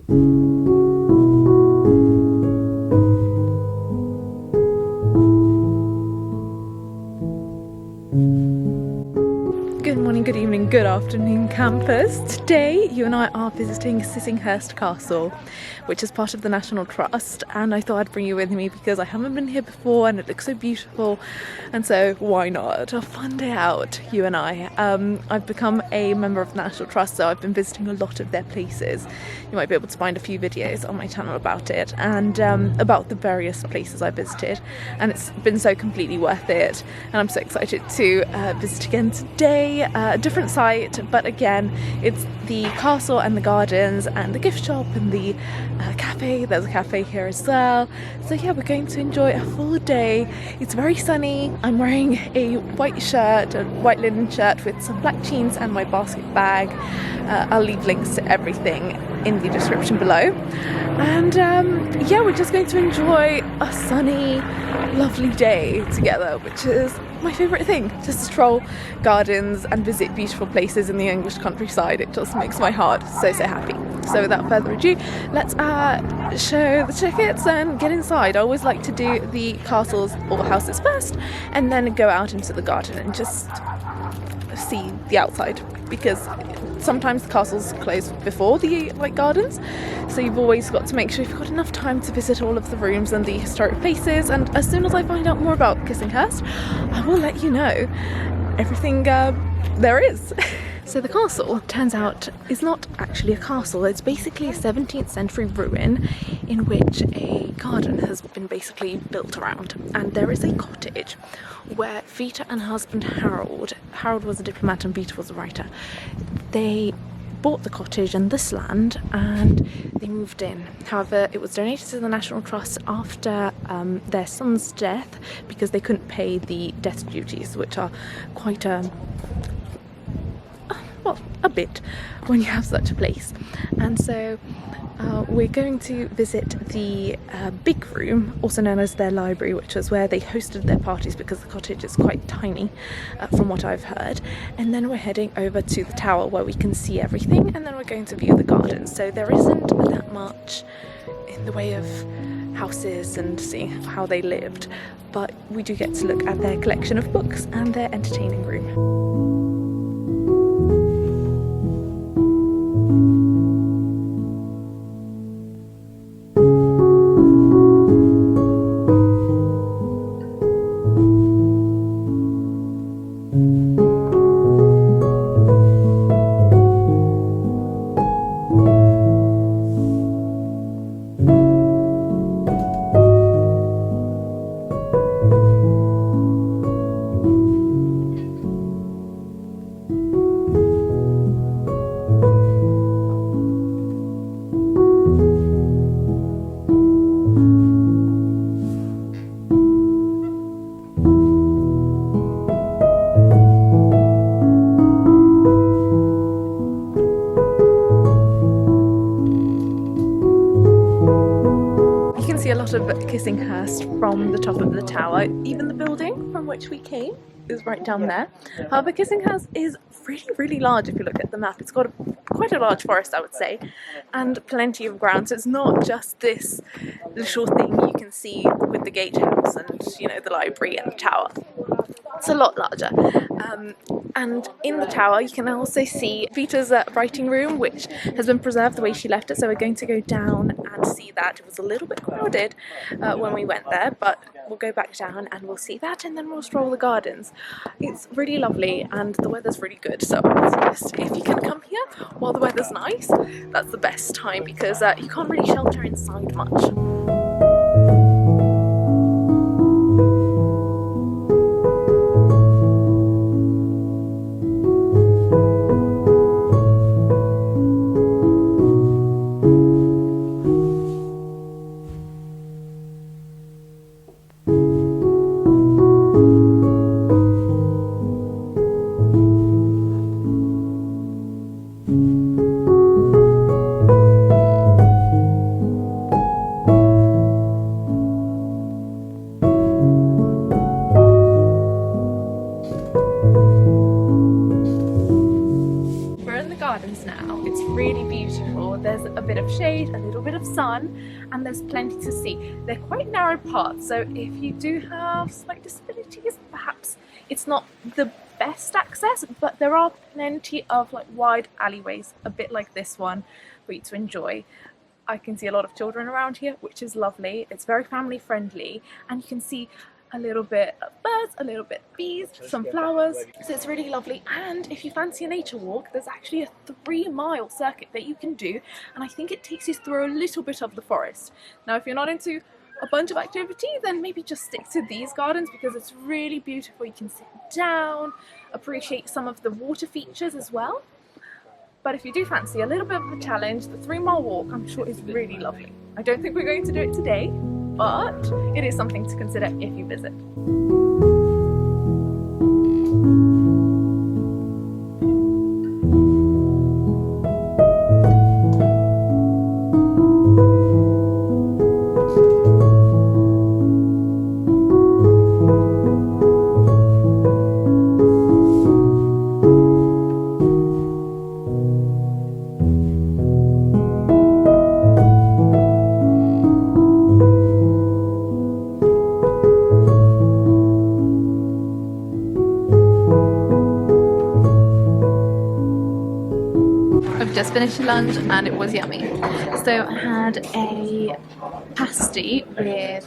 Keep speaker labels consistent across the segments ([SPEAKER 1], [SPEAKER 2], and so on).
[SPEAKER 1] Good morning, good evening, good afternoon, campus. Today you and I are visiting Sissinghurst Castle, which is part of the National Trust, and I thought I'd bring you with me because I haven't been here before and it looks so beautiful, and so why not? A fun day out, you and I. I've become a member of the National Trust, so I've been visiting a lot of their places. You might be able to find a few videos on my channel about it and about the various places I visited, and it's been so completely worth it, and I'm so excited to visit again today. A different site, but again it's the castle and the gardens and the gift shop and the cafe. There's a cafe here as well, so yeah, we're going to enjoy a full day. It's very sunny. I'm wearing a white shirt, a white linen shirt with some black jeans and my basket bag. I'll leave links to everything in the description below, and yeah, we're just going to enjoy a sunny, lovely day together, which is my favourite thing. Just stroll gardens and visit beautiful places in the English countryside. It just makes my heart so happy. So without further ado, let's show the tickets and get inside. I always like to do the castles or houses first and then go out into the garden and just see the outside, because sometimes the castles close before the gardens, so you've always got to make sure you've got enough time to visit all of the rooms and the historic places. And as soon as I find out more about Sissinghurst, I will let you know everything there is. So the castle, turns out, is not actually a castle. It's basically a 17th century ruin in which a garden has been basically built around, and there is a cottage where Vita and her husband Harold was a diplomat and Vita was a writer, they bought the cottage and this land and they moved in. However, it was donated to the National Trust after their son's death because they couldn't pay the death duties, which are quite a bit when you have such a place. And so we're going to visit the big room, also known as their library, which was where they hosted their parties because the cottage is quite tiny from what I've heard. And then we're heading over to the tower where we can see everything, and then we're going to view the garden. So there isn't that much in the way of houses and seeing how they lived, but we do get to look at their collection of books and their entertaining room. A lot of Sissinghurst from the top of the tower. Even the building from which we came is right down there. However, Sissinghurst is really large. If you look at the map, it's got quite a large forest, I would say, and plenty of ground, so it's not just this little thing you can see with the gatehouse and, you know, the library and the tower. It's a lot larger. And in the tower you can also see Vita's writing room, which has been preserved the way she left it, so we're going to go down and see that. It was a little bit crowded when we went there, but we'll go back down and we'll see that, and then we'll stroll the gardens. It's really lovely and the weather's really good, so I would suggest if you can come here while the weather's nice, that's the best time, because you can't really shelter inside much. shade, a little bit of sun, and there's plenty to see. They're quite narrow paths, so if you do have slight disabilities, perhaps it's not the best access, but there are plenty of like wide alleyways, a bit like this one, for you to enjoy. I can see a lot of children around here, which is lovely. It's very family friendly, and you can see a little bit of birds, a little bit of bees, some flowers, so it's really lovely. And if you fancy a nature walk, there's actually a 3-mile circuit that you can do, and I think it takes you through a little bit of the forest. Now if you're not into a bunch of activity, then maybe just stick to these gardens because it's really beautiful. You can sit down, appreciate some of the water features as well. But if you do fancy a little bit of a challenge, the 3-mile walk I'm sure is really lovely. I don't think we're going to do it today, but it is something to consider if you visit. Just finished lunch and it was yummy. So I had a pasty with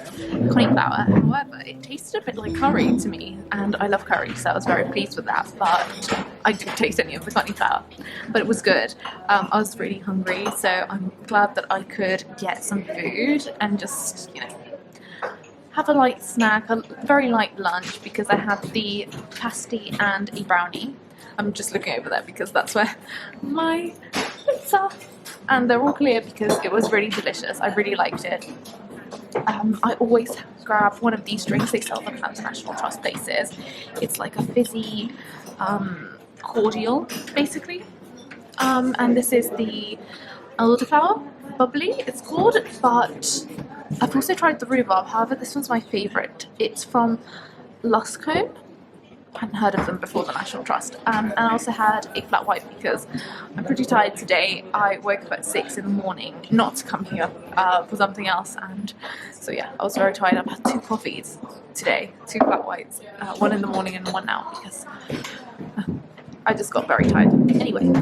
[SPEAKER 1] cauliflower. However, it tasted a bit like curry to me, and I love curry, so I was very pleased with that. But I didn't taste any of the cauliflower, but it was good. I was really hungry, so I'm glad that I could get some food and just, you know, have a light snack, a very light lunch, because I had the pasty and a brownie. I'm just looking over there because that's where my lips are, and they're all clear because it was really delicious. I really liked it. I always grab one of these drinks they sell them at the National Trust places. It's like a fizzy cordial, basically. And this is the elderflower bubbly, it's called, but I've also tried the rhubarb. However, this one's my favourite. It's from Luscombe. I hadn't heard of them before the National Trust. And I also had a flat white because I'm pretty tired today. I woke up at 6 in the morning not to come here for something else, and so yeah, I was very tired. I've had 2 coffees today, 2 flat whites, one in the morning and one now because I just got very tired. Anyway,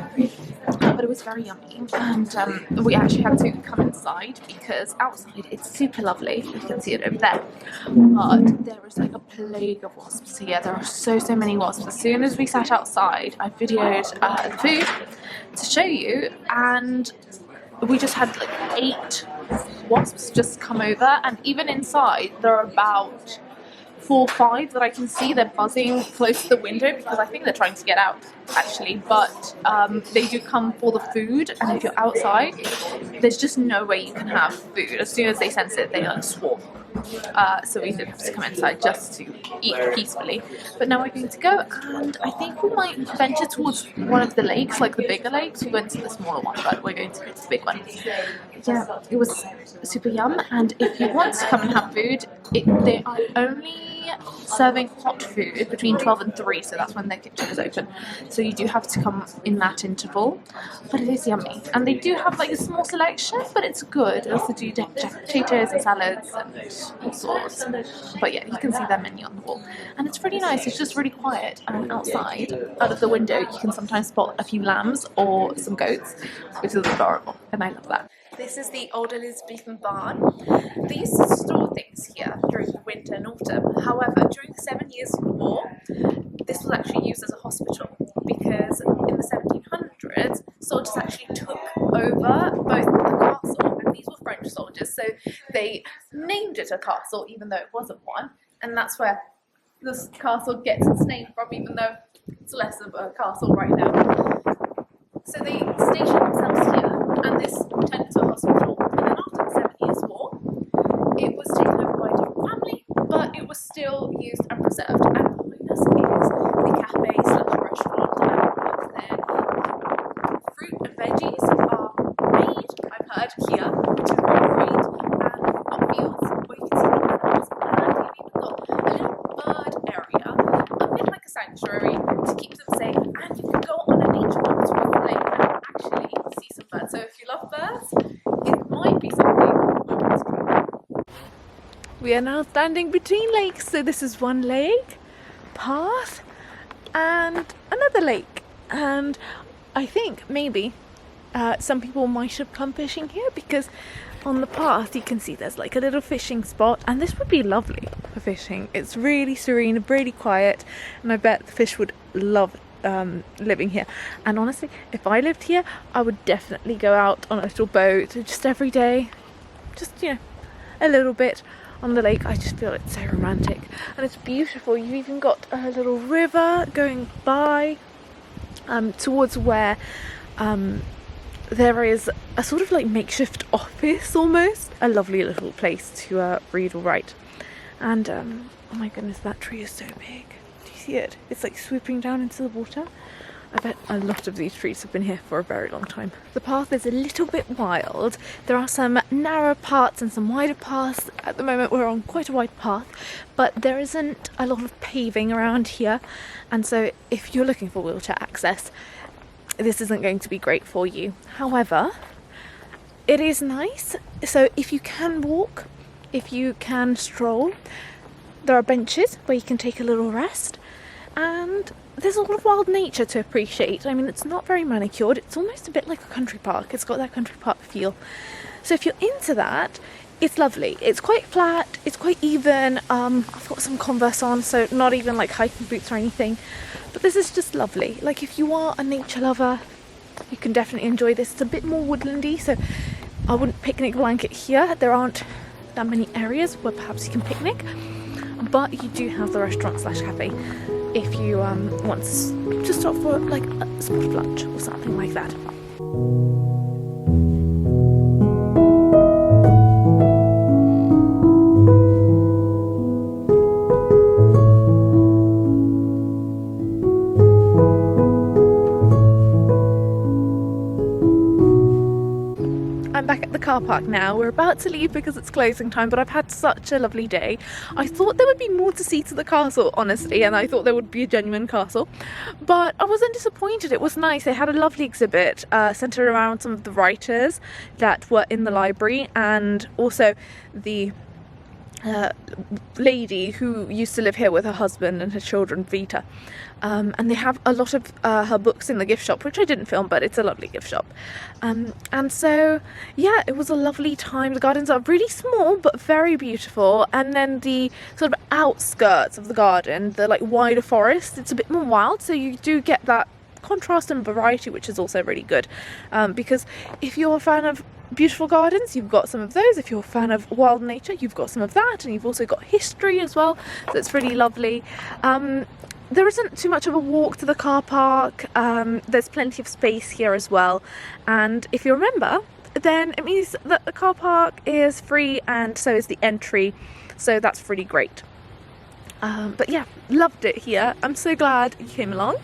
[SPEAKER 1] but it was very yummy, and we actually had to come inside because outside it's super lovely. You can see it over there, but there is like a plague of wasps here. There are so many wasps. As soon as we sat outside, I videoed the food to show you, and we just had like 8 wasps just come over, and even inside there are about 4 or 5 that I can see. They're buzzing close to the window because I think they're trying to get out actually, but they do come for the food, and if you're outside there's just no way you can have food. As soon as they sense it, they like swarm. So we did have to come inside just to eat peacefully. But now we're going to go, and I think we might venture towards one of the lakes, like the bigger lakes. We went to the smaller one, but we're going to go to the big one. Yeah, it was super yum, and if you want to come and have food, they are only serving hot food between 12 and 3, so that's when their kitchen is open. So you do have to come in that interval, but it is yummy. And they do have like a small selection, but it's good. They also do jacket potatoes and salads and all sorts. But yeah, you can see their menu on the wall. And it's pretty nice. It's just really quiet. And outside, out of the window, you can sometimes spot a few lambs or some goats, which is adorable. And I love that. This is the old Elizabethan barn. They used to store things here during the winter and autumn. However, during the 7 Years' War, this was actually used as a hospital because in the 1700s, soldiers actually took over both the castle, and these were French soldiers, so they named it a castle even though it wasn't one, and that's where this castle gets its name from, even though it's less of a castle right now. So they stationed themselves here, and this turned into a hospital. And then after the 7 Years' War, it was taken over by a different family, but it was still used and preserved. And behind us is the cafe / restaurant, and up there, fruit and veggies are made, I've heard, here, which is very great. And we've got fields where you can see the animals, and we've even got a little bird area, a bit like a sanctuary to keep them safe. And you can go on a nature walk through the lake and actually see some birds. So if you love birds, We are now standing between lakes. So this is one lake, path, and another lake. And I think maybe some people might have come fishing here, because on the path you can see there's like a little fishing spot, and this would be lovely for fishing. It's really serene, really quiet, and I bet the fish would love living here. And honestly, if I lived here, I would definitely go out on a little boat just every day, just, you know, a little bit on the lake. I just feel it's so romantic, and it's beautiful. You've even got a little river going by towards where there is a sort of like makeshift office, almost a lovely little place to read or write. And oh my goodness, that tree is so big. Do you see it? It's like swooping down into the water. I bet a lot of these trees have been here for a very long time. The path is a little bit wild. There are some narrow parts and some wider paths. At the moment we're on quite a wide path, but there isn't a lot of paving around here, and so if you're looking for wheelchair access, this isn't going to be great for you. However, it is nice. So if you can walk, if you can stroll, there are benches where you can take a little rest, and there's a lot of wild nature to appreciate. I mean, it's not very manicured. It's almost a bit like a country park. It's got that country park feel. So if you're into that, it's lovely. It's quite flat. It's quite even. I've got some Converse on, so not even like hiking boots or anything. But this is just lovely. Like, if you are a nature lover, you can definitely enjoy this. It's a bit more woodlandy, so I wouldn't picnic blanket here. There aren't that many areas where perhaps you can picnic, but you do have the restaurant slash cafe if you want to stop for like a spot of lunch or something like that. I'm back at the car park now. We're about to leave because it's closing time, but I've had such a lovely day. I thought there would be more to see to the castle, honestly, and I thought there would be a genuine castle, but I wasn't disappointed. It was nice. They had a lovely exhibit centered around some of the writers that were in the library, and also the lady who used to live here with her husband and her children, Vita, and they have a lot of her books in the gift shop, which I didn't film, but it's a lovely gift shop. And so yeah, it was a lovely time. The gardens are really small but very beautiful, and then the sort of outskirts of the garden, the like wider forest, it's a bit more wild, so you do get that contrast and variety, which is also really good, because if you're a fan of beautiful gardens, you've got some of those. If you're a fan of wild nature, you've got some of that, and you've also got history as well, so it's really lovely. There isn't too much of a walk to the car park. There's plenty of space here as well, and if you remember, then it means that the car park is free, and so is the entry, so that's really great. But yeah, loved it here. I'm so glad you came along,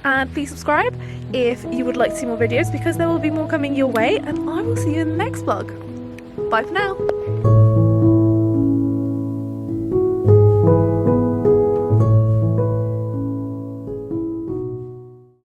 [SPEAKER 1] and please subscribe if you would like to see more videos, because there will be more coming your way, and I will see you in the next vlog. Bye for now.